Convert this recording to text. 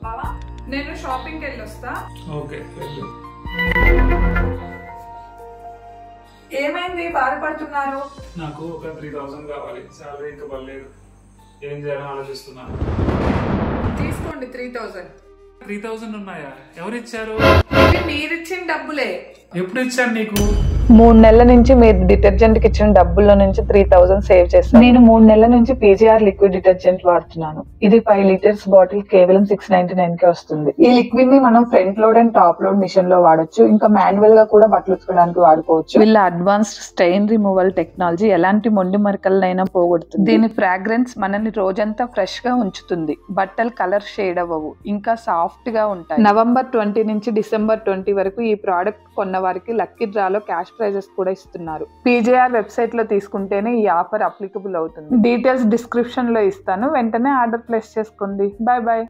బావా నేను షాపింగ్కి వెళ్ళొస్తా. ఓకే వెళ్ళు. ఏమైంది, బాధపడుతున్నారు? నాకు ఒక 3000 కావాలి, సాలరీ ఇంకా పడలేదు, ఏం చేయాలని ఆలోచిస్తున్నాను. తీసుకోండి 3000. 3000 ఉన్నాయా? ఎవరు ఇచ్చారు? ఇవి మీరిచ్చిన డబ్బులే. ఎప్పుడు ఇచ్చాను నీకు? 3 నెలల నుంచి మీరు డిటర్జెంట్ కి ఇచ్చిన డబ్బుల్లో నుంచి 3000 సేవ్ చేస్తాను. నేను 3 నెలల నుంచి పీజీఆర్ లిక్విడ్ డిటర్జెంట్ వాడుతున్నాను. ఇది 5 లీటర్స్ బాటిల్ కేవలం 699 కి వస్తుంది. ఈ లిక్విడ్ ని మనం front load and top load machine లో వాడొచ్చు, ఇంకా మాన్యువల్ గా కూడా బట్టలు ఉతుకోవడానికి వాడుకోవచ్చు. వీళ్ళ అడ్వాన్స్డ్ స్టెయిన్ రిమూవల్ టెక్నాలజీ ఎలాంటి మొండి మరకలనైనా పోగొడుతుంది. దీని ఫ్రాగ్రెన్స్ మనని రోజంతా ఫ్రెష్ గా ఉంచుతుంది. బట్టలు కలర్ షేడ్ అవ్వవు, ఇంకా సాఫ్ట్ గా ఉంటాయి. నవంబర్ 20 నుంచి డిసెంబర్ 20 వరకు ఈ ప్రోడక్ట్ కొన్న వారికి లక్కీ డ్రాలో క్యాష్ ప్రైజెస్ కూడా ఇస్తున్నారు. పీజేఆర్ వెబ్సైట్ లో తీసుకుంటేనే ఈ ఆఫర్ అప్లికబుల్ అవుతుంది. డీటెయిల్స్ డిస్క్రిప్షన్ లో ఇస్తాను, వెంటనే ఆర్డర్ ప్లేస్ చేసుకోండి. Bye bye.